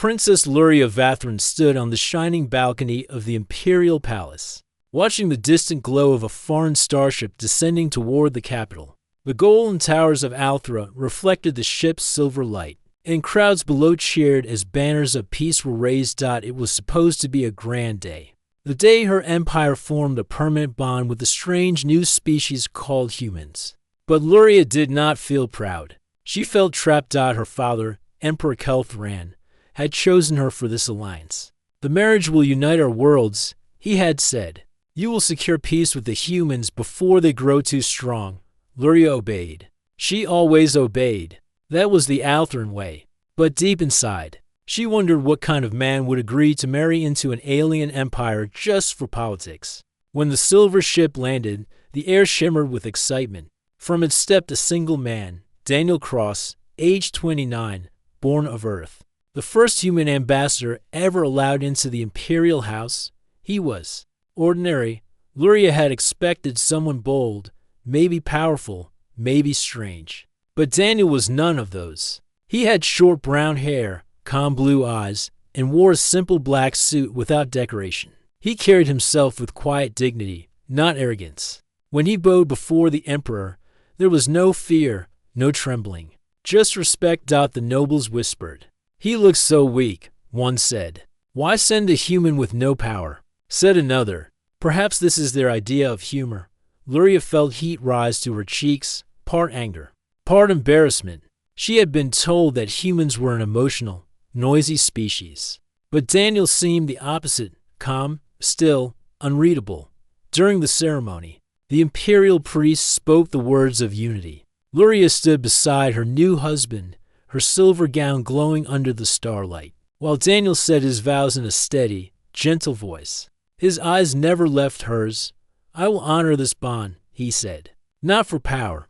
Princess Luria of Vathrin stood on the shining balcony of the imperial palace, watching the distant glow of a foreign starship descending toward the capital. The golden towers of Althra reflected the ship's silver light, and crowds below cheered as banners of peace were raised. It was supposed to be a grand day, the day her empire formed a permanent bond with the strange new species called humans. But Luria did not feel proud. She felt trapped. Her father, Emperor Kelthran, had chosen her for this alliance. The marriage will unite our worlds, he had said. You will secure peace with the humans before they grow too strong. Luria obeyed. She always obeyed. That was the Althran way. But deep inside, she wondered what kind of man would agree to marry into an alien empire just for politics. When the silver ship landed, the air shimmered with excitement. From it stepped a single man, Daniel Cross, age 29, born of Earth. The first human ambassador ever allowed into the imperial house. He was ordinary. Luria had expected someone bold, maybe powerful, maybe strange. But Daniel was none of those. He had short brown hair, calm blue eyes, and wore a simple black suit without decoration. He carried himself with quiet dignity, not arrogance. When he bowed before the emperor, there was no fear, no trembling. Just respect. The nobles whispered. He looks so weak, one said. Why send a human with no power? Said another. Perhaps this is their idea of humor. Luria felt heat rise to her cheeks, part anger, part embarrassment. She had been told that humans were an emotional, noisy species. But Daniel seemed the opposite, calm, still, unreadable. During the ceremony, the imperial priest spoke the words of unity. Luria stood beside her new husband, her silver gown glowing under the starlight, while Daniel said his vows in a steady, gentle voice. His eyes never left hers. I will honor this bond, he said. Not for power,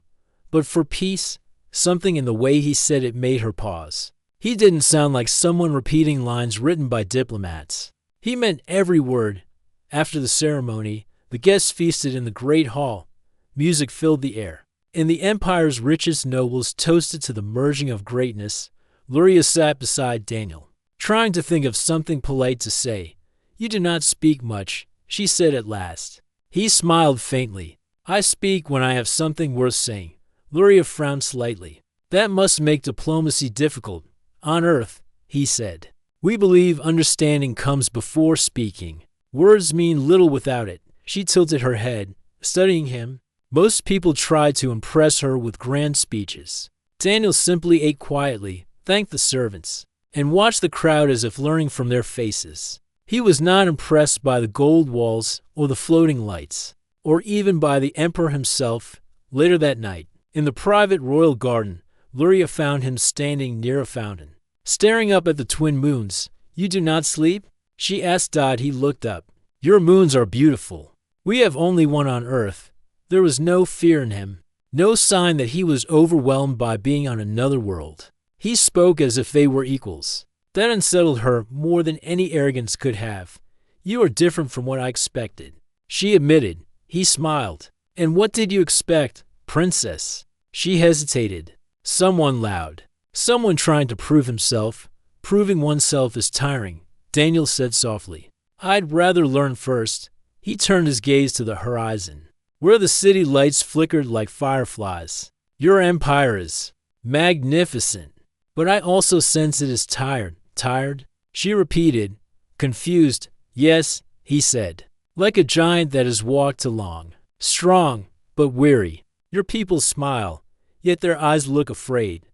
but for peace. Something in the way he said it made her pause. He didn't sound like someone repeating lines written by diplomats. He meant every word. After the ceremony, the guests feasted in the great hall. Music filled the air, and the empire's richest nobles toasted to the merging of greatness. Luria sat beside Daniel, trying to think of something polite to say. You do not speak much, she said at last. He smiled faintly. I speak when I have something worth saying. Luria frowned slightly. That must make diplomacy difficult. On Earth, he said, we believe understanding comes before speaking. Words mean little without it. She tilted her head, studying him. Most people tried to impress her with grand speeches. Daniel simply ate quietly, thanked the servants, and watched the crowd as if learning from their faces. He was not impressed by the gold walls or the floating lights, or even by the emperor himself. Later that night, in the private royal garden, Luria found him standing near a fountain, staring up at the twin moons. You do not sleep? She asked. He looked up. Your moons are beautiful. We have only one on Earth. There was no fear in him, no sign that he was overwhelmed by being on another world. He spoke as if they were equals. That unsettled her more than any arrogance could have. You are different from what I expected, she admitted. He smiled. And what did you expect, princess? She hesitated. Someone loud. Someone trying to prove himself. Proving oneself is tiring, Daniel said softly. I'd rather learn first. He turned his gaze to the horizon, where the city lights flickered like fireflies. Your empire is magnificent, but I also sense it is tired. Tired? She repeated, confused. Yes, he said. Like a giant that has walked along. Strong, but weary. Your people smile, yet their eyes look afraid.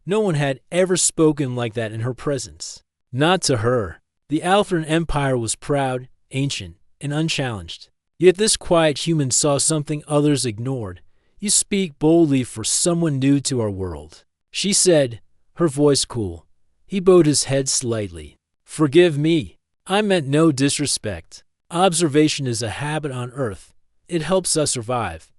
No one had ever spoken like that in her presence. Not to her. The Althran Empire was proud, ancient, and unchallenged. Yet this quiet human saw something others ignored. You speak boldly for someone new to our world, she said, her voice cool. He bowed his head slightly. Forgive me. I meant no disrespect. Observation is a habit on Earth. It helps us survive.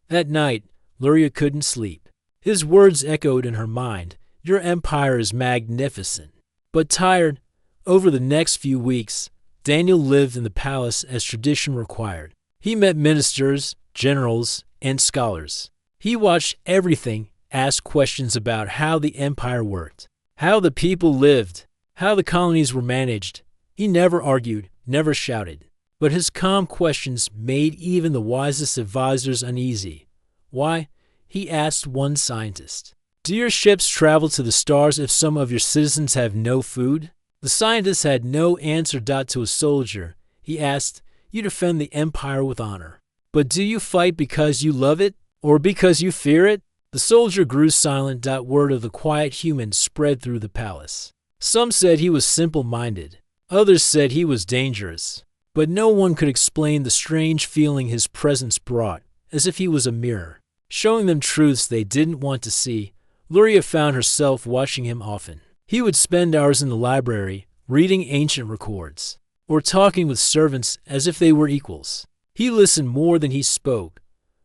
That night, Luria couldn't sleep. His words echoed in her mind. Your empire is magnificent. But tired. Over the next few weeks, Daniel lived in the palace as tradition required. He met ministers, generals, and scholars. He watched everything, asked questions about how the empire worked, how the people lived, how the colonies were managed. He never argued, never shouted. But his calm questions made even the wisest advisors uneasy. Why? He asked one scientist. Do your ships travel to the stars if some of your citizens have no food? The scientist had no answer. To a soldier, he asked, you defend the empire with honor. But do you fight because you love it, or because you fear it? The soldier grew silent. Word of the quiet human spread through the palace. Some said he was simple-minded. Others said he was dangerous. But no one could explain the strange feeling his presence brought, as if he was a mirror, showing them truths they didn't want to see. Luria found herself watching him often. He would spend hours in the library, reading ancient records, or talking with servants as if they were equals. He listened more than he spoke.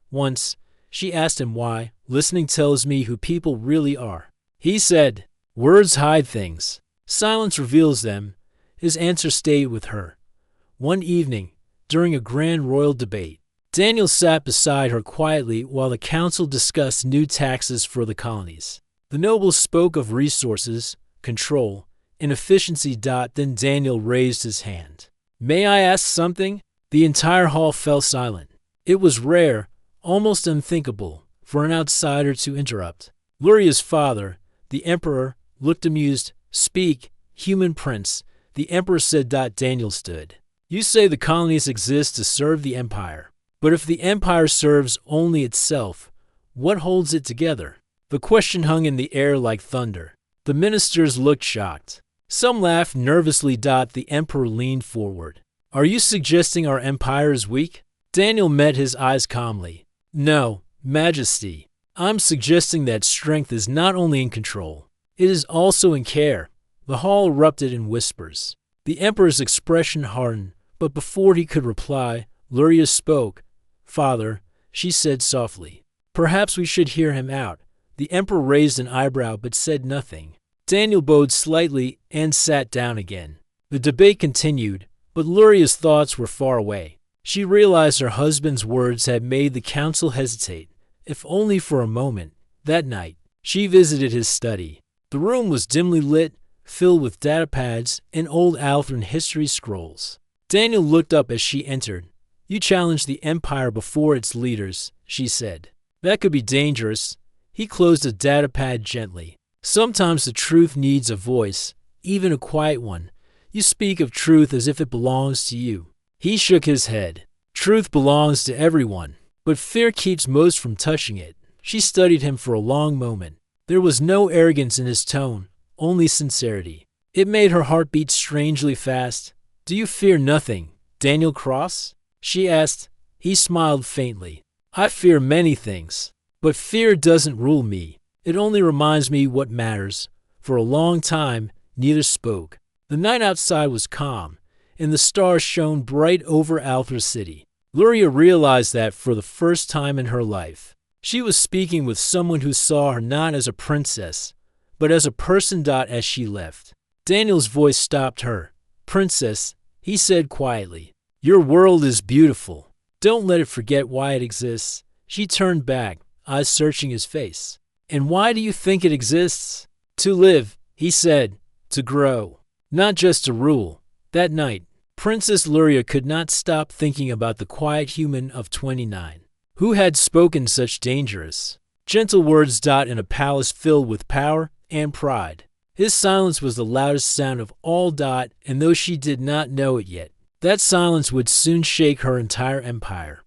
Once, she asked him why. Listening tells me who people really are. He said, words hide things. Silence reveals them. His answer stayed with her. One evening, during a grand royal debate, Daniel sat beside her quietly while the council discussed new taxes for the colonies. The nobles spoke of resources, control, and efficiency. Then Daniel raised his hand. May I ask something? The entire hall fell silent. It was rare, almost unthinkable, for an outsider to interrupt. Luria's father, the emperor, looked amused. Speak, human prince, the emperor said. Daniel stood. You say the colonies exist to serve the empire. But if the empire serves only itself, what holds it together? The question hung in the air like thunder. The ministers looked shocked. Some laughed nervously. The emperor leaned forward. Are you suggesting our empire is weak? Daniel met his eyes calmly. No, Majesty. I'm suggesting that strength is not only in control, it is also in care. The hall erupted in whispers. The emperor's expression hardened, but before he could reply, Luria spoke. Father, she said softly. Perhaps we should hear him out. The emperor raised an eyebrow but said nothing. Daniel bowed slightly and sat down again. The debate continued, but Luria's thoughts were far away. She realized her husband's words had made the council hesitate, if only for a moment. That night, she visited his study. The room was dimly lit, filled with datapads and old Althran history scrolls. Daniel looked up as she entered. You challenged the empire before its leaders, she said. That could be dangerous. He closed the datapad gently. Sometimes the truth needs a voice, even a quiet one. You speak of truth as if it belongs to you. He shook his head. Truth belongs to everyone, but fear keeps most from touching it. She studied him for a long moment. There was no arrogance in his tone, only sincerity. It made her heart beat strangely fast. Do you fear nothing, Daniel Cross? She asked. He smiled faintly. I fear many things, but fear doesn't rule me. It only reminds me what matters. For a long time, neither spoke. The night outside was calm, and the stars shone bright over Althra City. Luria realized that for the first time in her life, she was speaking with someone who saw her not as a princess, but as a person. As she left, Daniel's voice stopped her. Princess, he said quietly, your world is beautiful. Don't let it forget why it exists. She turned back, eyes searching his face. And why do you think it exists? To live, he said, to grow, not just to rule. That night, Princess Luria could not stop thinking about the quiet human of 29, who had spoken such dangerous, gentle words. In a palace filled with power and pride. His silence was the loudest sound of all. And though she did not know it yet, that silence would soon shake her entire empire.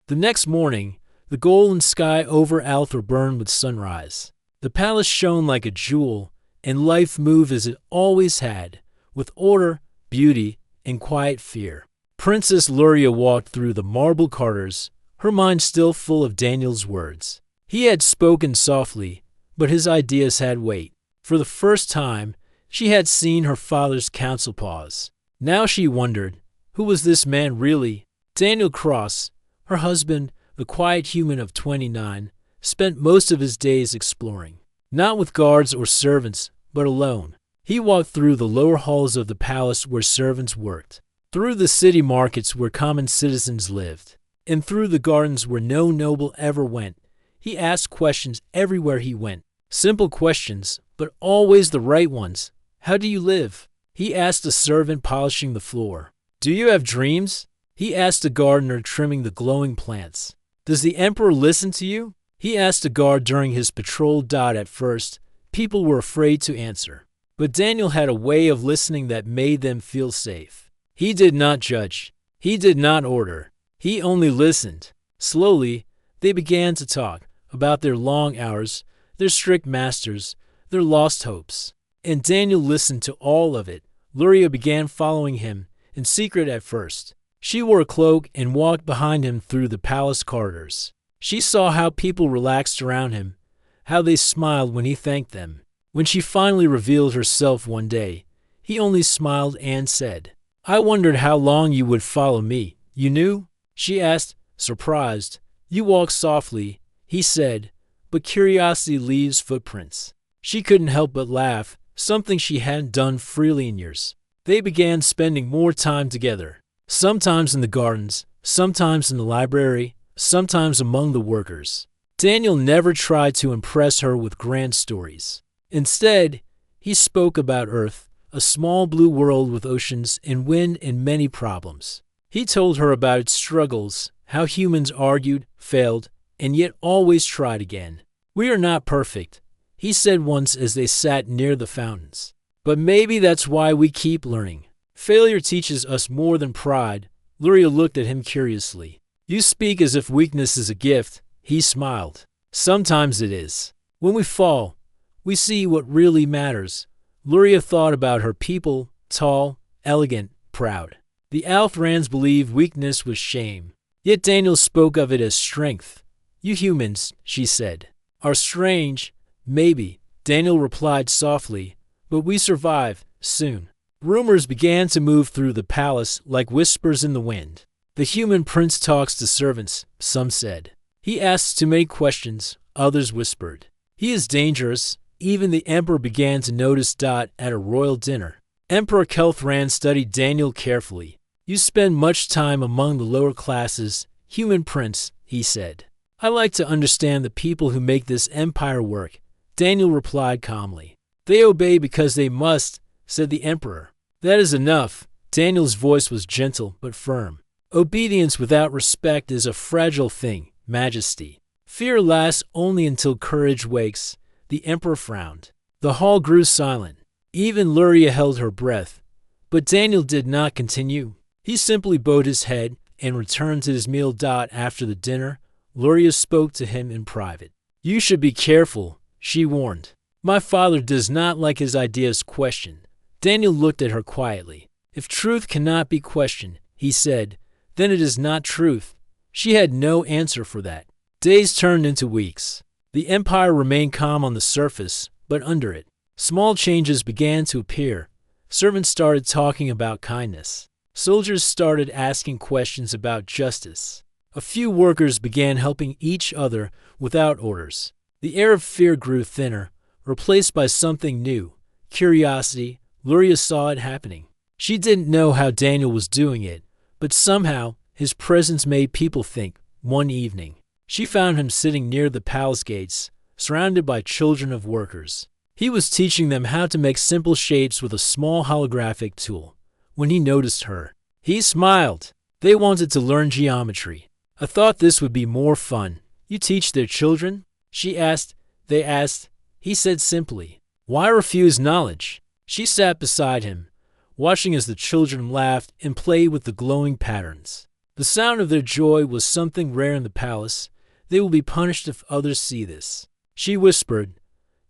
The next morning, the golden sky over Althra burned with sunrise. The palace shone like a jewel, and life moved as it always had, with order, beauty, and quiet fear. Princess Luria walked through the marble corridors, her mind still full of Daniel's words. He had spoken softly, but his ideas had weight. For the first time, she had seen her father's counsel pause. Now she wondered, who was this man really? Daniel Cross, her husband, the quiet human of 29, spent most of his days exploring. Not with guards or servants, but alone. He walked through the lower halls of the palace where servants worked, through the city markets where common citizens lived, and through the gardens where no noble ever went. He asked questions everywhere he went. Simple questions, but always the right ones. How do you live? He asked a servant polishing the floor. Do you have dreams? He asked a gardener trimming the glowing plants. Does the emperor listen to you? He asked a guard during his patrol. At first, people were afraid to answer. But Daniel had a way of listening that made them feel safe. He did not judge. He did not order. He only listened. Slowly, they began to talk about their long hours, their strict masters, their lost hopes. And Daniel listened to all of it. Luria began following him, in secret at first. She wore a cloak and walked behind him through the palace corridors. She saw how people relaxed around him, how they smiled when he thanked them. When she finally revealed herself one day, he only smiled and said, I wondered how long you would follow me. You knew? She asked, surprised. You walk softly, he said, but curiosity leaves footprints. She couldn't help but laugh, something she hadn't done freely in years. They began spending more time together, sometimes in the gardens, sometimes in the library, sometimes among the workers. Daniel never tried to impress her with grand stories. Instead, he spoke about Earth, a small blue world with oceans and wind and many problems. He told her about its struggles, how humans argued, failed, and yet always tried again. We are not perfect, he said once as they sat near the fountains. But maybe that's why we keep learning. Failure teaches us more than pride. Luria looked at him curiously. You speak as if weakness is a gift, he smiled. Sometimes it is. When we fall, we see what really matters. Luria thought about her people, tall, elegant, proud. The Althrans believed weakness was shame. Yet Daniel spoke of it as strength. You humans, she said, are strange. Maybe, Daniel replied softly, but we survive, soon. Rumors began to move through the palace like whispers in the wind. The human prince talks to servants, some said. He asks too many questions, others whispered. He is dangerous. Even the emperor began to notice. At a royal dinner, Emperor Kelthran studied Daniel carefully. You spend much time among the lower classes, human prince, he said. I like to understand the people who make this empire work, Daniel replied calmly. They obey because they must, said the emperor. That is enough. Daniel's voice was gentle but firm. Obedience without respect is a fragile thing, Majesty. Fear lasts only until courage wakes. The emperor frowned. The hall grew silent. Even Luria held her breath. But Daniel did not continue. He simply bowed his head and returned to his meal. After the dinner, Luria spoke to him in private. You should be careful, she warned. My father does not like his ideas questioned. Daniel looked at her quietly. If truth cannot be questioned, he said, then it is not truth. She had no answer for that. Days turned into weeks. The empire remained calm on the surface, but under it, small changes began to appear. Servants started talking about kindness. Soldiers started asking questions about justice. A few workers began helping each other without orders. The air of fear grew thinner, replaced by something new, curiosity. Luria saw it happening. She didn't know how Daniel was doing it, but somehow his presence made people think. One evening, she found him sitting near the palace gates, surrounded by children of workers. He was teaching them how to make simple shapes with a small holographic tool. When he noticed her, he smiled. They wanted to learn geometry. I thought this would be more fun. You teach their children? She asked. They asked. He said simply, why refuse knowledge? She sat beside him, watching as the children laughed and played with the glowing patterns. The sound of their joy was something rare in the palace. They will be punished if others see this. She whispered,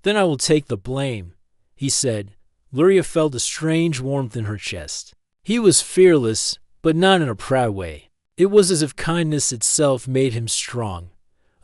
then I will take the blame, he said. Luria felt a strange warmth in her chest. He was fearless, but not in a proud way. It was as if kindness itself made him strong.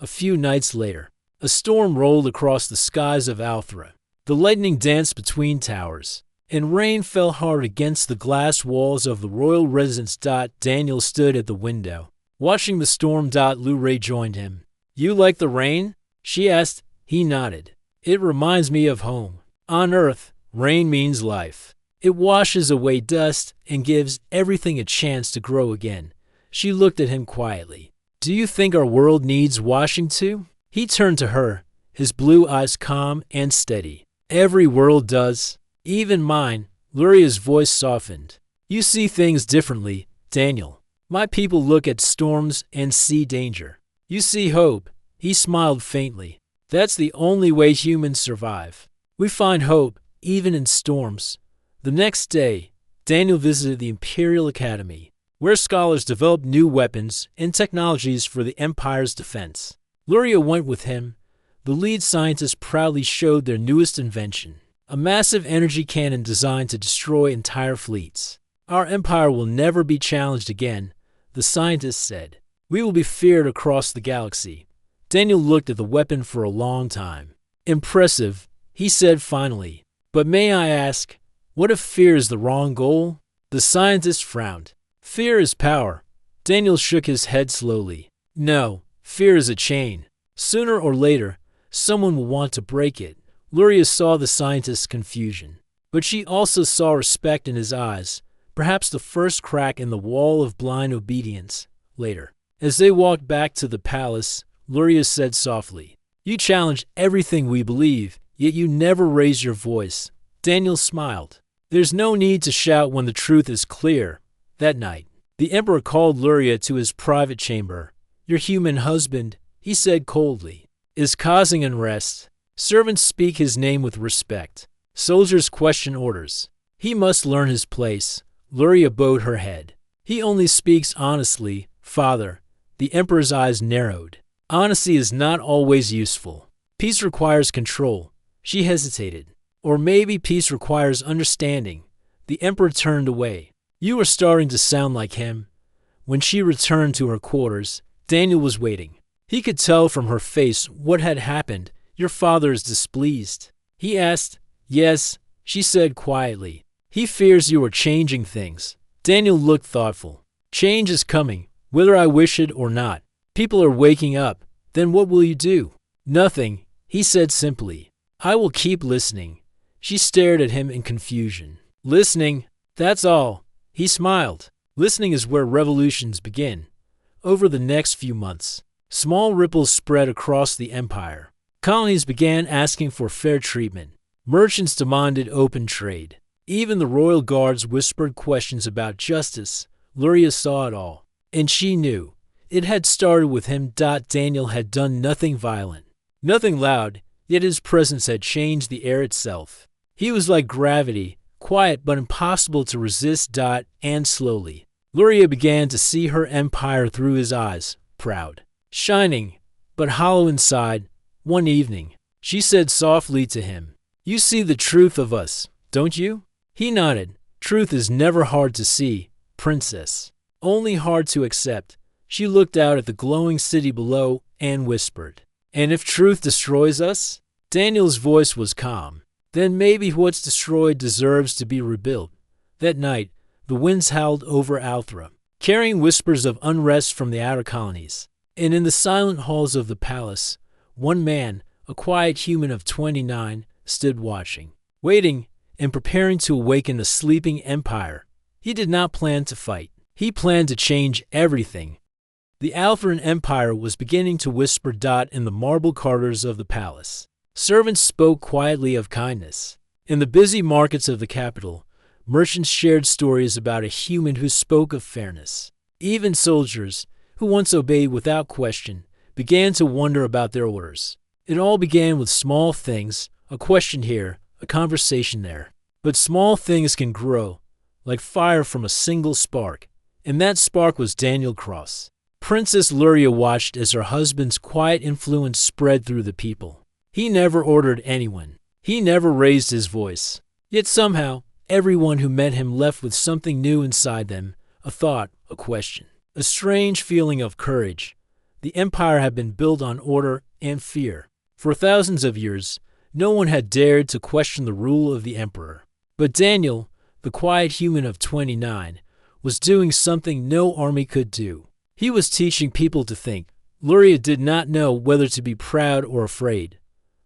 A few nights later, a storm rolled across the skies of Althra. The lightning danced between towers, and rain fell hard against the glass walls of the royal residence. Daniel stood at the window, watching the storm. Luria joined him. You like the rain? She asked. He nodded. It reminds me of home. On Earth, rain means life. It washes away dust and gives everything a chance to grow again. She looked at him quietly. Do you think our world needs washing too? He turned to her, his blue eyes calm and steady. Every world does. Even mine. Luria's voice softened. You see things differently, Daniel. My people look at storms and see danger. You see hope. He smiled faintly. That's the only way humans survive. We find hope, even in storms. The next day, Daniel visited the Imperial Academy, where scholars developed new weapons and technologies for the Empire's defense. Luria went with him. The lead scientists proudly showed their newest invention, a massive energy cannon designed to destroy entire fleets. Our empire will never be challenged again, the scientists said. We will be feared across the galaxy. Daniel looked at the weapon for a long time. Impressive, he said finally. But may I ask, what if fear is the wrong goal? The scientist frowned. Fear is power. Daniel shook his head slowly. No, fear is a chain. Sooner or later, someone will want to break it. Luria saw the scientist's confusion, but she also saw respect in his eyes, perhaps the first crack in the wall of blind obedience. Later, as they walked back to the palace, Luria said softly, You challenge everything we believe, yet you never raise your voice. Daniel smiled. There's no need to shout when the truth is clear. That night, the emperor called Luria to his private chamber. Your human husband, he said coldly, is causing unrest. Servants speak his name with respect. Soldiers question orders. He must learn his place. Luria bowed her head. He only speaks honestly, father. The emperor's eyes narrowed. Honesty is not always useful. Peace requires control. She hesitated. Or maybe peace requires understanding. The emperor turned away. You are starting to sound like him. When she returned to her quarters, Daniel was waiting. He could tell from her face what had happened. Your father is displeased. He asked. Yes, she said quietly. He fears you are changing things. Daniel looked thoughtful. Change is coming, whether I wish it or not. People are waking up. Then what will you do? Nothing, he said simply. I will keep listening. She stared at him in confusion. Listening? That's all. He smiled. Listening is where revolutions begin. Over the next few months, small ripples spread across the empire. Colonies began asking for fair treatment. Merchants demanded open trade. Even the royal guards whispered questions about justice. Luria saw it all, and she knew. It had started with him. Daniel had done nothing violent, nothing loud, yet his presence had changed the air itself. He was like gravity, quiet but impossible to resist. And slowly, Luria began to see her empire through his eyes, proud, shining, but hollow inside. One evening, she said softly to him, You see the truth of us, don't you? He nodded. Truth is never hard to see, princess. Only hard to accept. She looked out at the glowing city below and whispered, And if truth destroys us? Daniel's voice was calm. Then maybe what's destroyed deserves to be rebuilt. That night, the winds howled over Althra, carrying whispers of unrest from the outer colonies. And in the silent halls of the palace, one man, a quiet human of 29, stood watching, waiting, and preparing to awaken the sleeping empire. He did not plan to fight. He planned to change everything. The Althran Empire was beginning to whisper. In the marble corridors of the palace, servants spoke quietly of kindness. In the busy markets of the capital, merchants shared stories about a human who spoke of fairness. Even soldiers, who once obeyed without question, began to wonder about their orders. It all began with small things, a question here, a conversation there. But small things can grow, like fire from a single spark. And that spark was Daniel Cross. Princess Luria watched as her husband's quiet influence spread through the people. He never ordered anyone. He never raised his voice. Yet somehow, everyone who met him left with something new inside them, a thought, a question, a strange feeling of courage. The empire had been built on order and fear. For thousands of years, no one had dared to question the rule of the emperor. But Daniel, the quiet human of 29, was doing something no army could do. He was teaching people to think. Luria did not know whether to be proud or afraid.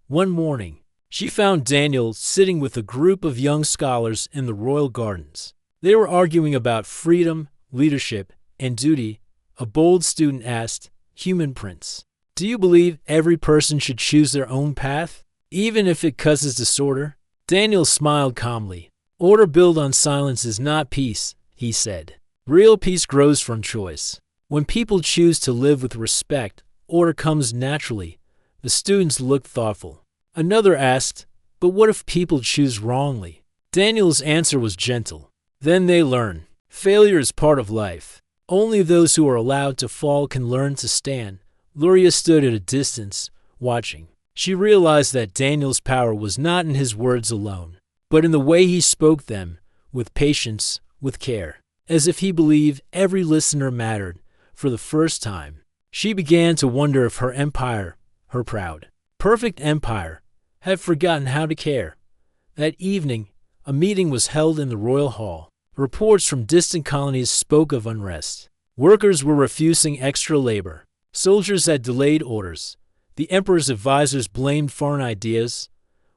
One morning, she found Daniel sitting with a group of young scholars in the royal gardens. They were arguing about freedom, leadership, and duty. A bold student asked, Human Prince, do you believe every person should choose their own path, even if it causes disorder? Daniel smiled calmly. Order built on silence is not peace, he said. Real peace grows from choice. When people choose to live with respect, order comes naturally. The students looked thoughtful. Another asked, but what if people choose wrongly? Daniel's answer was gentle. Then they learn. Failure is part of life. Only those who are allowed to fall can learn to stand. Luria stood at a distance, watching. She realized that Daniel's power was not in his words alone, but in the way he spoke them, with patience, with care, as if he believed every listener mattered. For the first time, she began to wonder if her empire, her proud, perfect empire, had forgotten how to care. That evening, a meeting was held in the royal hall. Reports from distant colonies spoke of unrest. Workers were refusing extra labor. Soldiers had delayed orders. The emperor's advisors blamed foreign ideas.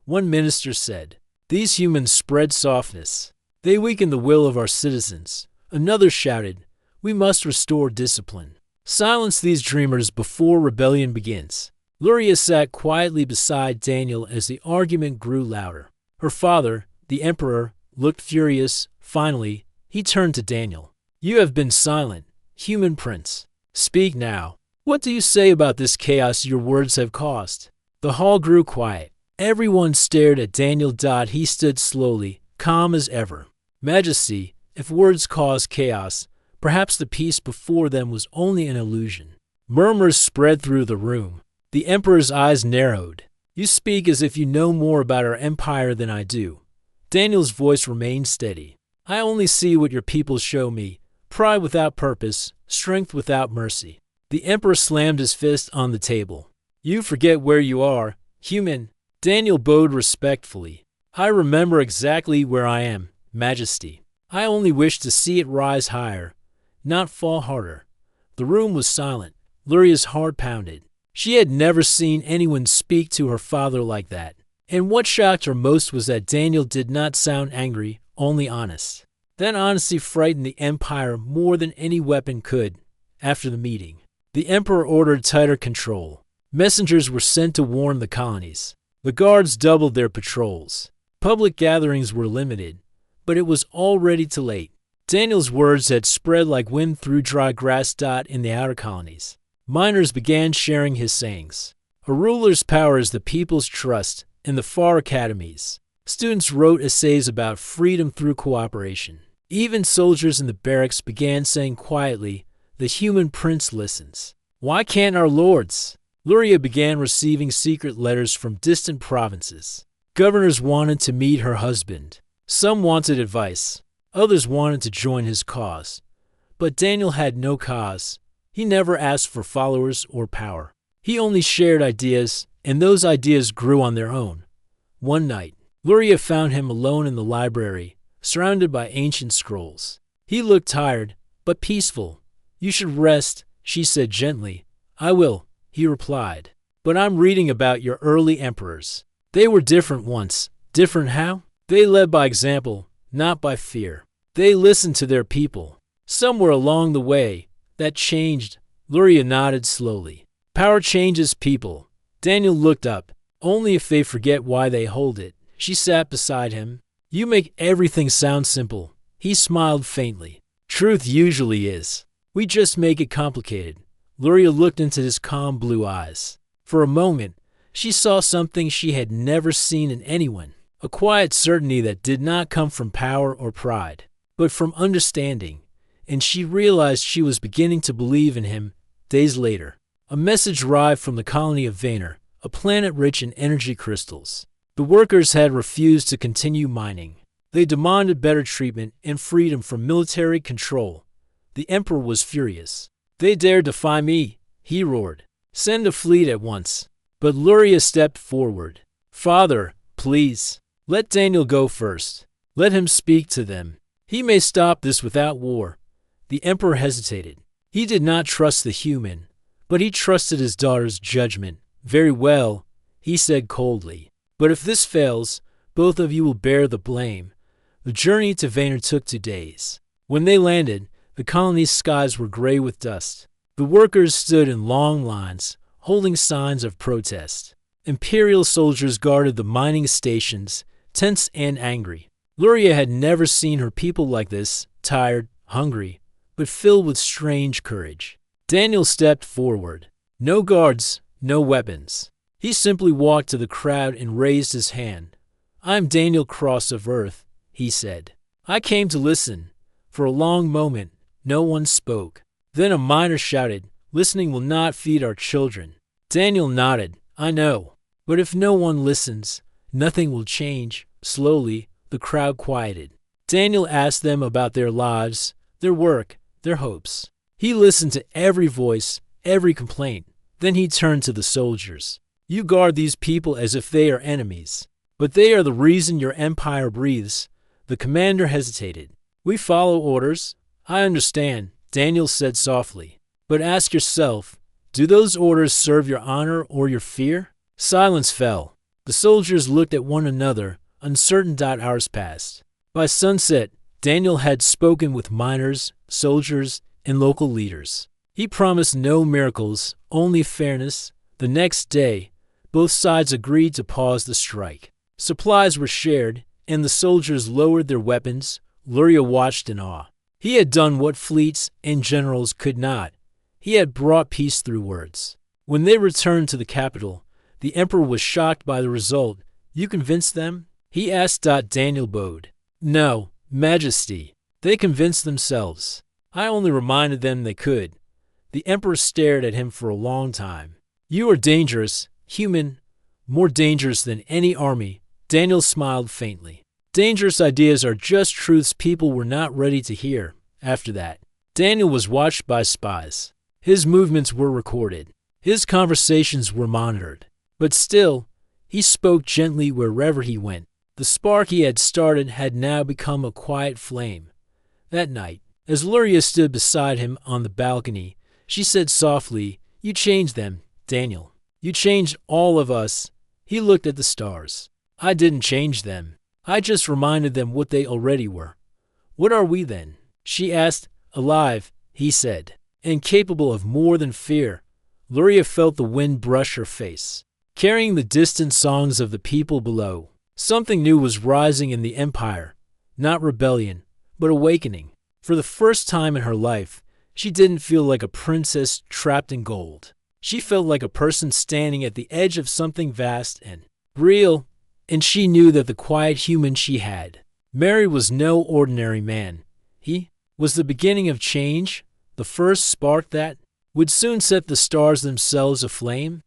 One minister said, "These humans spread softness. They weaken the will of our citizens." Another shouted, "We must restore discipline. Silence these dreamers before rebellion begins." Luria sat quietly beside Daniel as the argument grew louder. Her father, the emperor, looked furious. Finally, he turned to Daniel. "You have been silent, human prince. Speak now. What do you say about this chaos your words have caused?" The hall grew quiet. Everyone stared at Daniel. He stood slowly, calm as ever. "Majesty, if words cause chaos, perhaps the peace before them was only an illusion." Murmurs spread through the room. The emperor's eyes narrowed. "You speak as if you know more about our empire than I do." Daniel's voice remained steady. "I only see what your people show me. Pride without purpose, strength without mercy." The emperor slammed his fist on the table. "You forget where you are, human." Daniel bowed respectfully. "I remember exactly where I am, Majesty. I only wish to see it rise higher, not fall harder." The room was silent. Luria's heart pounded. She had never seen anyone speak to her father like that. And what shocked her most was that Daniel did not sound angry, only honest. That honesty frightened the empire more than any weapon could. After the meeting, the emperor ordered tighter control. Messengers were sent to warn the colonies. The guards doubled their patrols. Public gatherings were limited, but it was already too late. Daniel's words had spread like wind through dry grass. In the outer colonies, miners began sharing his sayings. A ruler's power is the people's trust. In the far academies, students wrote essays about freedom through cooperation. Even soldiers in the barracks began saying quietly, "The human prince listens." Why can't our lords? Luria began receiving secret letters from distant provinces. Governors wanted to meet her husband. Some wanted advice. Others wanted to join his cause. But Daniel had no cause. He never asked for followers or power. He only shared ideas, and those ideas grew on their own. One night, Luria found him alone in the library, surrounded by ancient scrolls. He looked tired, but peaceful. "You should rest," she said gently. "I will," he replied. "But I'm reading about your early emperors. They were different once." "Different how?" "They led by example, not by fear. They listened to their people. Somewhere along the way, that changed." Luria nodded slowly. "Power changes people." Daniel looked up. "Only if they forget why they hold it." She sat beside him. "You make everything sound simple." He smiled faintly. "Truth usually is. We just make it complicated." Luria looked into his calm blue eyes. For a moment, she saw something she had never seen in anyone. A quiet certainty that did not come from power or pride, but from understanding. And she realized she was beginning to believe in him. Days later, a message arrived from the colony of Vaynor, a planet rich in energy crystals. The workers had refused to continue mining. They demanded better treatment and freedom from military control. The emperor was furious. "They dared defy me," he roared. "Send a fleet at once." But Luria stepped forward. "Father, please, let Daniel go first. Let him speak to them. He may stop this without war." The emperor hesitated. He did not trust the human, but he trusted his daughter's judgment. "Very well," he said coldly. "But if this fails, both of you will bear the blame." The journey to Vaynor took 2 days. When they landed, the colony's skies were gray with dust. The workers stood in long lines, holding signs of protest. Imperial soldiers guarded the mining stations. tense and angry. Luria had never seen her people like this, tired, hungry, but filled with strange courage. Daniel stepped forward. No guards, no weapons. He simply walked to the crowd and raised his hand. "I'm Daniel Cross of Earth," he said. "I came to listen." For a long moment, no one spoke. Then a miner shouted, "Listening will not feed our children." Daniel nodded. "I know. But if no one listens, nothing will change." Slowly, the crowd quieted. Daniel asked them about their lives, their work, their hopes. He listened to every voice, every complaint. Then he turned to the soldiers. "You guard these people as if they are enemies. But they are the reason your empire breathes." The commander hesitated. "We follow orders." "I understand," Daniel said softly. "But ask yourself, do those orders serve your honor or your fear?" Silence fell. The soldiers looked at one another, uncertain. Hours passed. By sunset, Daniel had spoken with miners, soldiers, and local leaders. He promised no miracles, only fairness. The next day, both sides agreed to pause the strike. Supplies were shared, and the soldiers lowered their weapons. Luria watched in awe. He had done what fleets and generals could not. He had brought peace through words. When they returned to the capital, the emperor was shocked by the result. "You convinced them?" he asked. Daniel bowed. "No, Majesty. They convinced themselves. I only reminded them they could." The emperor stared at him for a long time. "You are dangerous, human, more dangerous than any army." Daniel smiled faintly. "Dangerous ideas are just truths people were not ready to hear." After that, Daniel was watched by spies. His movements were recorded. His conversations were monitored. But still, he spoke gently wherever he went. The spark he had started had now become a quiet flame. That night, as Luria stood beside him on the balcony, she said softly, "You changed them, Daniel. You changed all of us." He looked at the stars. "I didn't change them. I just reminded them what they already were." "What are we then?" she asked. "Alive," he said, "and capable of more than fear." Luria felt the wind brush her face, carrying the distant songs of the people below. Something new was rising in the empire, not rebellion, but awakening. For the first time in her life, she didn't feel like a princess trapped in gold. She felt like a person standing at the edge of something vast and real, and she knew that the quiet human she had. Mary was no ordinary man. He was the beginning of change, the first spark that would soon set the stars themselves aflame.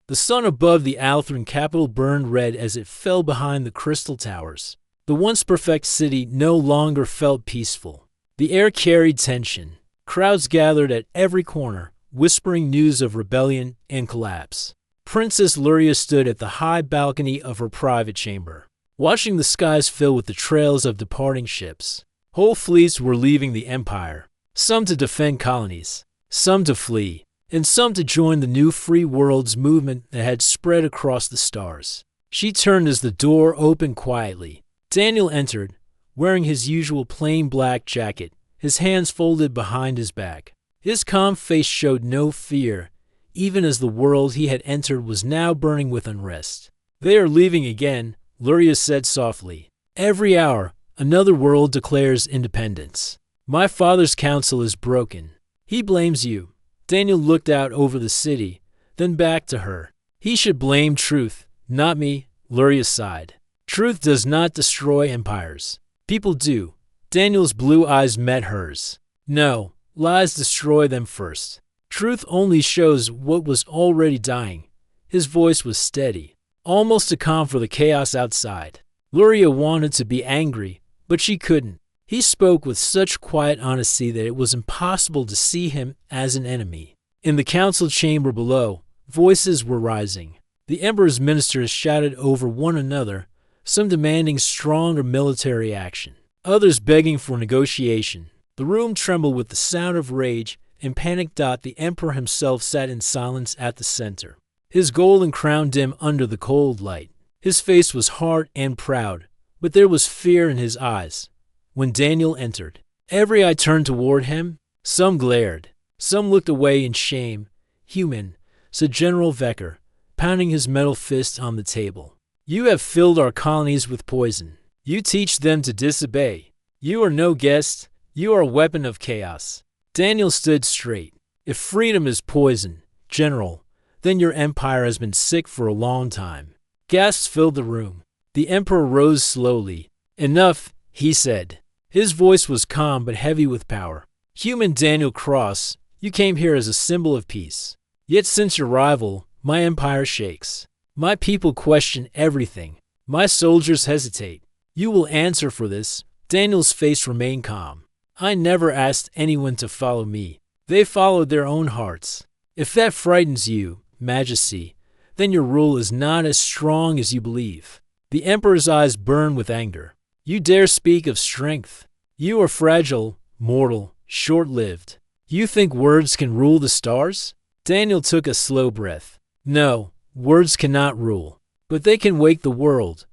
The sun above the Althran capital burned red as it fell behind the crystal towers. The once perfect city no longer felt peaceful. The air carried tension. Crowds gathered at every corner, whispering news of rebellion and collapse. Princess Luria stood at the high balcony of her private chamber, watching the skies fill with the trails of departing ships. Whole fleets were leaving the empire, some to defend colonies, some to flee, and some to join the new free worlds movement that had spread across the stars. She turned as the door opened quietly. Daniel entered, wearing his usual plain black jacket, his hands folded behind his back. His calm face showed no fear, even as the world he had entered was now burning with unrest. "They are leaving again," Luria said softly. "Every hour, another world declares independence. My father's counsel is broken. He blames you." Daniel looked out over the city, then back to her. "He should blame truth, not me," Luria sighed. "Truth does not destroy empires. People do." Daniel's blue eyes met hers. "No, lies destroy them first. Truth only shows what was already dying." His voice was steady, almost a calm for the chaos outside. Luria wanted to be angry, but she couldn't. He spoke with such quiet honesty that it was impossible to see him as an enemy. In the council chamber below, voices were rising. The emperor's ministers shouted over one another, some demanding stronger military action, others begging for negotiation. The room trembled with the sound of rage and panic. The emperor himself sat in silence at the center, his golden crown dim under the cold light. His face was hard and proud, but there was fear in his eyes. When Daniel entered, every eye turned toward him. Some glared, some looked away in shame. "Human," said General Vecker, pounding his metal fist on the table. You have filled our colonies with poison. You teach them to disobey. You are no guest. You are a weapon of chaos. Daniel stood straight. If freedom is poison, General, then your empire has been sick for a long time. Gasps filled the room. The Emperor rose slowly. Enough, he said. His voice was calm but heavy with power. Human Daniel Cross, you came here as a symbol of peace. Yet since your arrival, my empire shakes. My people question everything. My soldiers hesitate. You will answer for this. Daniel's face remained calm. I never asked anyone to follow me. They followed their own hearts. If that frightens you, Majesty, then your rule is not as strong as you believe. The Emperor's eyes burned with anger. You dare speak of strength? You are fragile, mortal, short-lived. You think words can rule the stars? Daniel took a slow breath. No, words cannot rule, but they can wake the world.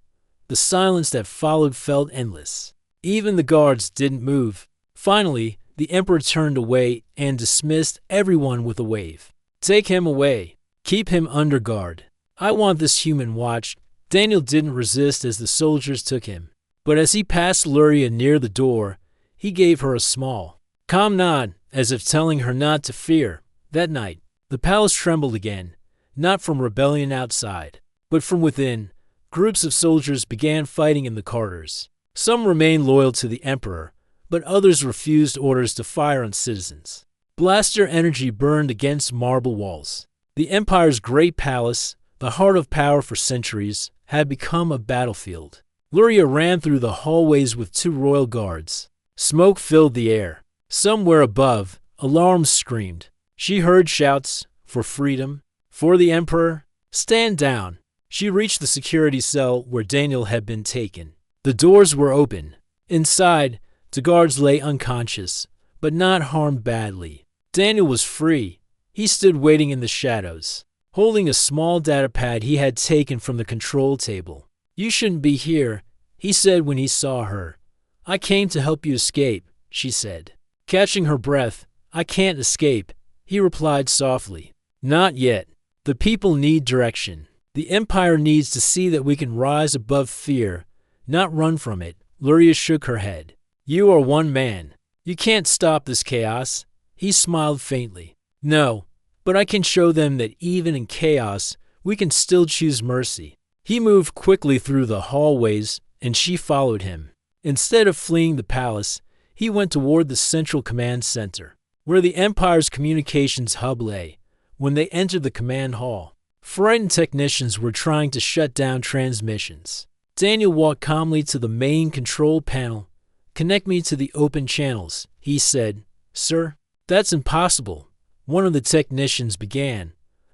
The silence that followed felt endless. Even the guards didn't move. Finally, the Emperor turned away and dismissed everyone with a wave. Take him away. Keep him under guard. I want this human watched. Daniel didn't resist as the soldiers took him. But as he passed Luria near the door, he gave her a small, calm nod, as if telling her not to fear. That night, the palace trembled again, not from rebellion outside, but from within. Groups of soldiers began fighting in the corridors. Some remained loyal to the Emperor, but others refused orders to fire on citizens. Blaster energy burned against marble walls. The Empire's great palace, the heart of power for centuries, had become a battlefield. Luria ran through the hallways with 2 royal guards. Smoke filled the air. Somewhere above, alarms screamed. She heard shouts, "For freedom! For the Emperor! Stand down!" She reached the security cell where Daniel had been taken. The doors were open. Inside, the guards lay unconscious, but not harmed badly. Daniel was free. He stood waiting in the shadows, holding a small data pad he had taken from the control table. "You shouldn't be here," he said when he saw her. "I came to help you escape," she said. Catching her breath, "I can't escape," he replied softly. "Not yet. The people need direction. The Empire needs to see that we can rise above fear, not run from it." Luria shook her head. "You are one man. You can't stop this chaos." He smiled faintly. "No, but I can show them that even in chaos, we can still choose mercy." He moved quickly through the hallways, and she followed him. Instead of fleeing the palace, he went toward the central command center, where the Empire's communications hub lay. When they entered the command hall, frightened technicians were trying to shut down transmissions. Daniel walked calmly to the main control panel. "Connect me to the open channels," he said. "Sir?" "That's impossible," one of the technicians began,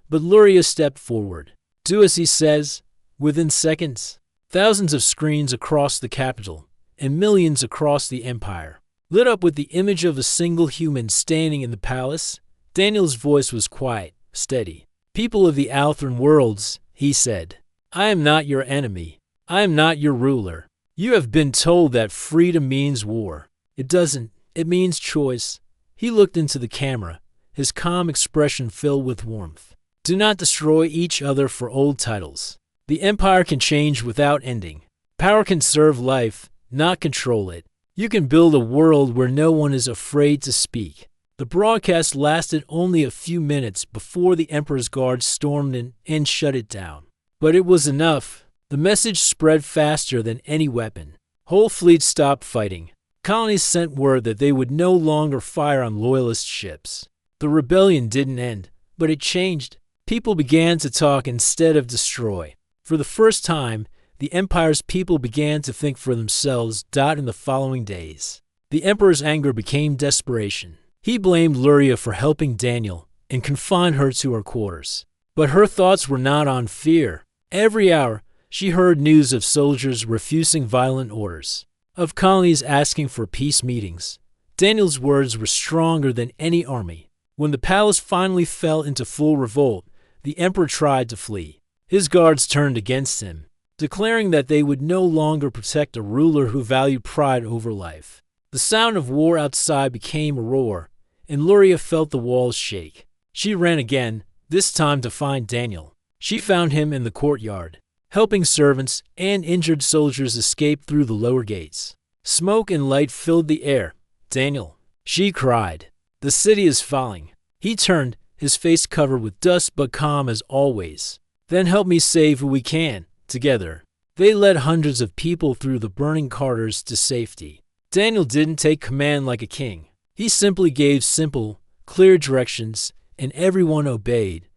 but Luria stepped forward. "Do as he says." Within seconds, thousands of screens across the capital and millions across the Empire lit up with the image of a single human standing in the palace. Daniel's voice was quiet, steady. "People of the Althran worlds," he said, "I am not your enemy. I am not your ruler. You have been told that freedom means war. It doesn't. It means choice." He looked into the camera, his calm expression filled with warmth. "Do not destroy each other for old titles. The Empire can change without ending. Power can serve life, not control it. You can build a world where no one is afraid to speak." The broadcast lasted only a few minutes before the Emperor's guards stormed in and shut it down. But it was enough. The message spread faster than any weapon. Whole fleets stopped fighting. Colonies sent word that they would no longer fire on loyalist ships. The rebellion didn't end, but it changed. People began to talk instead of destroy. For the first time, the Empire's people began to think for themselves. In the following days, the Emperor's anger became desperation. He blamed Luria for helping Daniel and confined her to her quarters. But her thoughts were not on fear. Every hour, she heard news of soldiers refusing violent orders, of colonies asking for peace meetings. Daniel's words were stronger than any army. When the palace finally fell into full revolt, the Emperor tried to flee. His guards turned against him, declaring that they would no longer protect a ruler who valued pride over life. The sound of war outside became a roar, and Luria felt the walls shake. She ran again, this time to find Daniel. She found him in the courtyard, helping servants and injured soldiers escape through the lower gates. Smoke and light filled the air. "Daniel," she cried, "the city is falling." He turned, his face covered with dust but calm as always. "Then help me save who we can, together." They led hundreds of people through the burning corridors to safety. Daniel didn't take command like a king. He simply gave simple, clear directions, and everyone obeyed,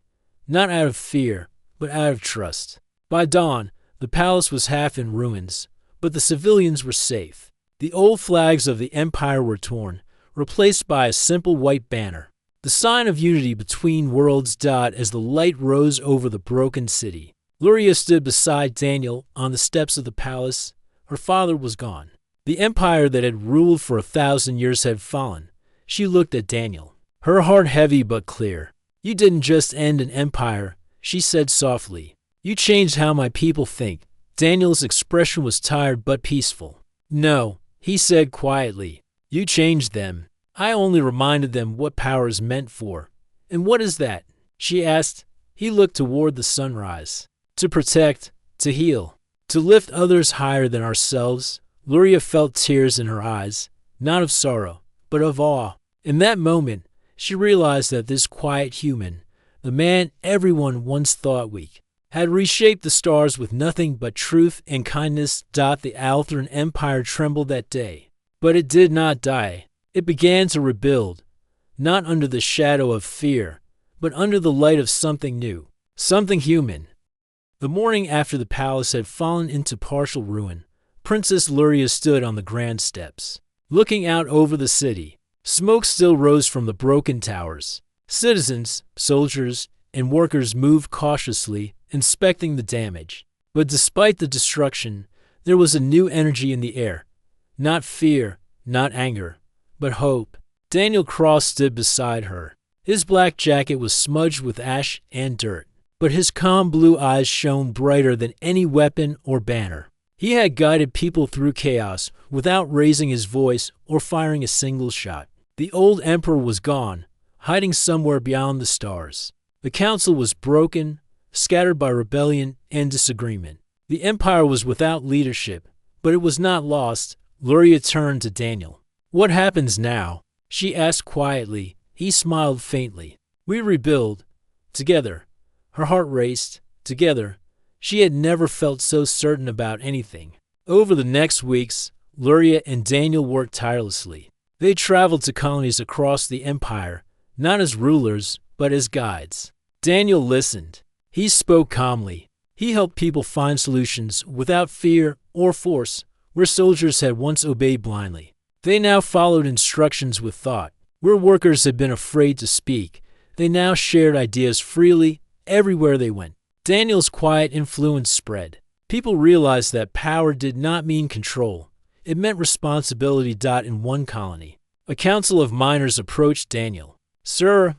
not out of fear, but out of trust. By dawn, the palace was half in ruins, but the civilians were safe. The old flags of the empire were torn, replaced by a simple white banner, the sign of unity between worlds. As the light rose over the broken city, Luria stood beside Daniel on the steps of the palace. Her father was gone. The empire that had ruled for 1,000 years had fallen. She looked at Daniel, her heart heavy but clear. "You didn't just end an empire," she said softly. "You changed how my people think." Daniel's expression was tired but peaceful. "No," he said quietly. "You changed them. I only reminded them what power is meant for." "And what is that?" she asked. He looked toward the sunrise. "To protect, to heal, to lift others higher than ourselves." Luria felt tears in her eyes, not of sorrow, but of awe. In that moment, she realized that this quiet human, the man everyone once thought weak, had reshaped the stars with nothing but truth and kindness. The Althran Empire trembled that day, but it did not die. It began to rebuild, not under the shadow of fear, but under the light of something new, something human. The morning after the palace had fallen into partial ruin, Princess Luria stood on the grand steps, looking out over the city. Smoke still rose from the broken towers. Citizens, soldiers, and workers moved cautiously, inspecting the damage. But despite the destruction, there was a new energy in the air. Not fear, not anger, but hope. Daniel Cross stood beside her. His black jacket was smudged with ash and dirt, but his calm blue eyes shone brighter than any weapon or banner. He had guided people through chaos without raising his voice or firing a single shot. The old emperor was gone, hiding somewhere beyond the stars. The council was broken, scattered by rebellion and disagreement. The empire was without leadership, but it was not lost. Luria turned to Daniel. "What happens now?" she asked quietly. He smiled faintly. "We rebuild. Together." Her heart raced. Together. She had never felt so certain about anything. Over the next weeks, Luria and Daniel worked tirelessly. They traveled to colonies across the empire, not as rulers, but as guides. Daniel listened. He spoke calmly. He helped people find solutions without fear or force, where soldiers had once obeyed blindly. They now followed instructions with thought. Where workers had been afraid to speak, they now shared ideas freely everywhere they went. Daniel's quiet influence spread. People realized that power did not mean control. It meant responsibility. In one colony, a council of miners approached Daniel. "Sir,"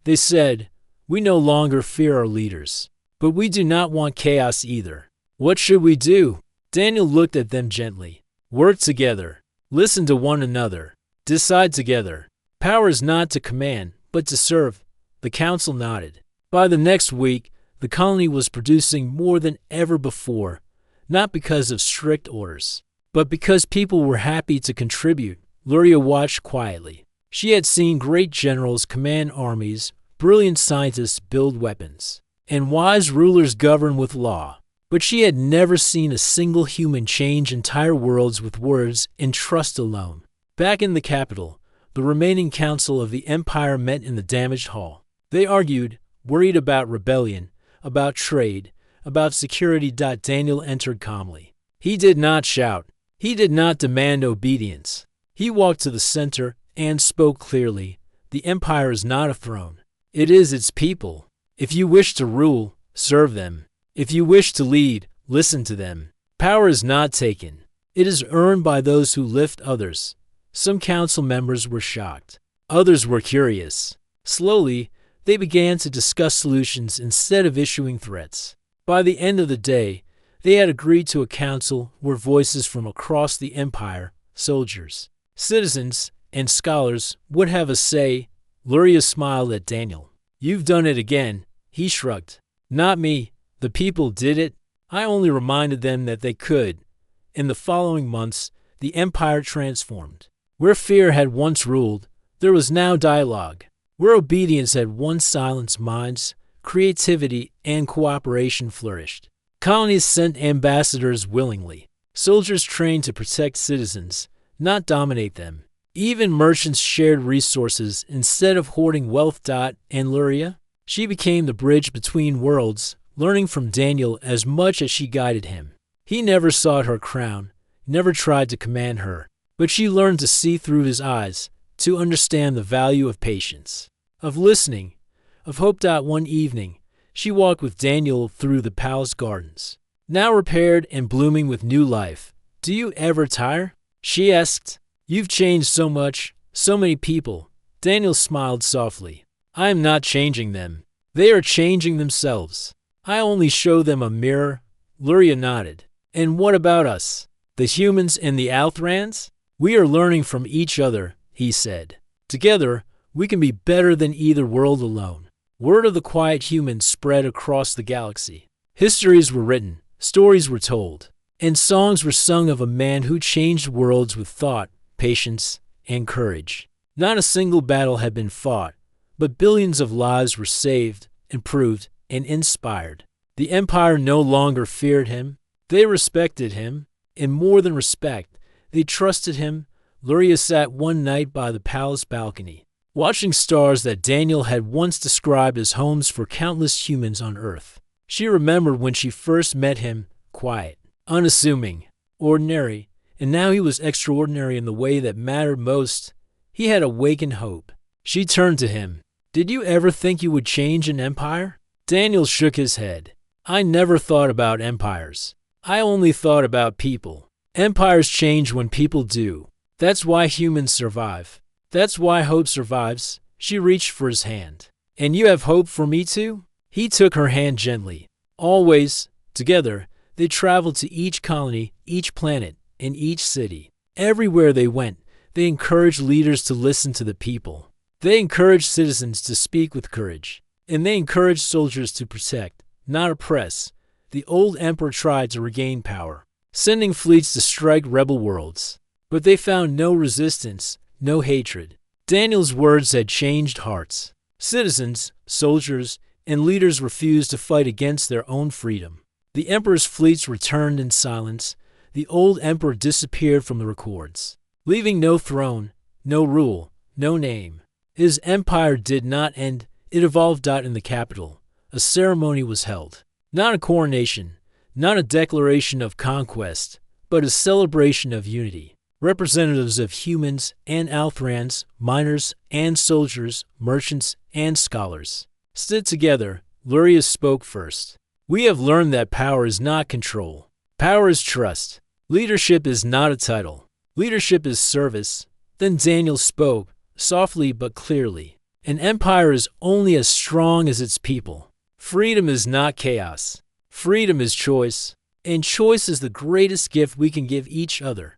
they said, "we no longer fear our leaders, but we do not want chaos either. What should we do?" Daniel looked at them gently. "Work together. Listen to one another. Decide together. Power is not to command, but to serve." The council nodded. By the next week, the colony was producing more than ever before, not because of strict orders, but because people were happy to contribute. Luria watched quietly. She had seen great generals command armies, brilliant scientists build weapons, and wise rulers govern with law. But she had never seen a single human change entire worlds with words and trust alone. Back in the capital, the remaining council of the empire met in the damaged hall. They argued, worried about rebellion, about trade, about security. Daniel entered calmly. He did not shout. He did not demand obedience. He walked to the center and spoke clearly. The empire is not a throne. It is its people. If you wish to rule, serve them. If you wish to lead, listen to them. Power is not taken. It is earned by those who lift others. Some council members were shocked. Others were curious. Slowly, they began to discuss solutions instead of issuing threats. By the end of the day, they had agreed to a council where voices from across the empire, soldiers, citizens, and scholars would have a say. Luria smiled at Daniel. "You've done it again," he shrugged. "Not me. The people did it." I only reminded them that they could. In the following months, the empire transformed. Where fear had once ruled, there was now dialogue. Where obedience had once silenced minds, creativity and cooperation flourished. Colonies sent ambassadors willingly. Soldiers trained to protect citizens, not dominate them. Even merchants shared resources instead of hoarding wealth. And Luria? She became the bridge between worlds, learning from Daniel as much as she guided him. He never sought her crown, never tried to command her, but she learned to see through his eyes, to understand the value of patience, of listening, of hope. One evening, she walked with Daniel through the palace gardens, now repaired and blooming with new life. "Do you ever tire?" she asked. "You've changed so much, so many people." Daniel smiled softly. "I am not changing them. They are changing themselves. I only show them a mirror." Luria nodded. "And what about us? The humans and the Althrans? We are learning from each other," he said. "Together, we can be better than either world alone." Word of the quiet humans spread across the galaxy. Histories were written, stories were told, and songs were sung of a man who changed worlds with thought, patience, and courage. Not a single battle had been fought, but billions of lives were saved, improved, and inspired. The Empire no longer feared him. They respected him, and more than respect, they trusted him. Luria sat one night by the palace balcony, watching stars that Daniel had once described as homes for countless humans on Earth. She remembered when she first met him, quiet, unassuming, ordinary, and now he was extraordinary in the way that mattered most. He had awakened hope. She turned to him. "Did you ever think you would change an empire?" Daniel shook his head. "I never thought about empires. I only thought about people. Empires change when people do. That's why humans survive. That's why hope survives." She reached for his hand. "And you have hope for me too?" He took her hand gently. Always, together, they traveled to each colony, each planet, and each city. Everywhere they went, they encouraged leaders to listen to the people. They encouraged citizens to speak with courage. And they encouraged soldiers to protect, not oppress. The old emperor tried to regain power, sending fleets to strike rebel worlds. But they found no resistance, no hatred. Daniel's words had changed hearts. Citizens, soldiers, and leaders refused to fight against their own freedom. The emperor's fleets returned in silence. The old emperor disappeared from the records, leaving no throne, no rule, no name. His empire did not end. It evolved. In the capital, a ceremony was held. Not a coronation, not a declaration of conquest, but a celebration of unity. Representatives of humans and Althrans, miners and soldiers, merchants and scholars, stood together. Luria spoke first. "We have learned that power is not control. Power is trust. Leadership is not a title. Leadership is service." Then Daniel spoke, softly but clearly. "An empire is only as strong as its people. Freedom is not chaos. Freedom is choice. And choice is the greatest gift we can give each other."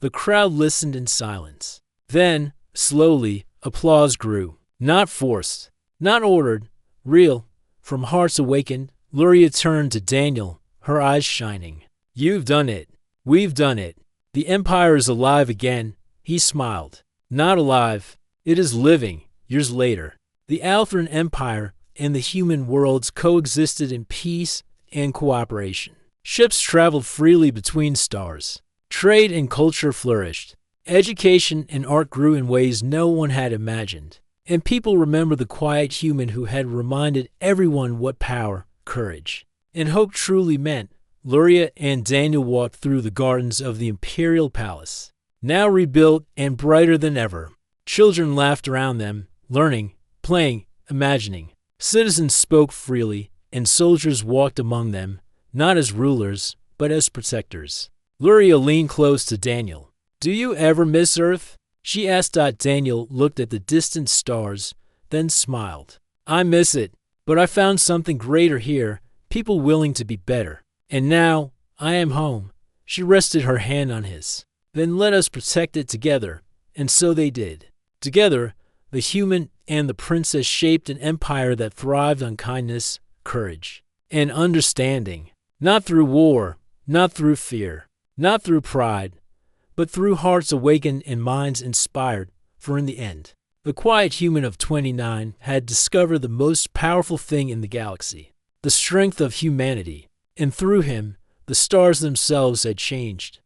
The crowd listened in silence. Then, slowly, applause grew. Not forced, not ordered, real. From hearts awakened, Luria turned to Daniel, her eyes shining. "You've done it. We've done it. The empire is alive again." He smiled. "Not alive. It is living." Years later, the Althran Empire and the human worlds coexisted in peace and cooperation. Ships traveled freely between stars. Trade and culture flourished. Education and art grew in ways no one had imagined. And people remember the quiet human who had reminded everyone what power, courage, and hope truly meant. Luria and Daniel walked through the gardens of the imperial palace, now rebuilt and brighter than ever. Children laughed around them, learning, playing, imagining. Citizens spoke freely, and soldiers walked among them, not as rulers, but as protectors. Luria leaned close to Daniel. "Do you ever miss Earth?" she asked. Daniel looked at the distant stars, then smiled. "I miss it, but I found something greater here, people willing to be better. And now, I am home." She rested her hand on his. "Then let us protect it together." And so they did. Together, the human and the princess shaped an empire that thrived on kindness, courage, and understanding. Not through war, not through fear, not through pride, but through hearts awakened and minds inspired, for in the end, the quiet human of 29 had discovered the most powerful thing in the galaxy, the strength of humanity, and through him, the stars themselves had changed.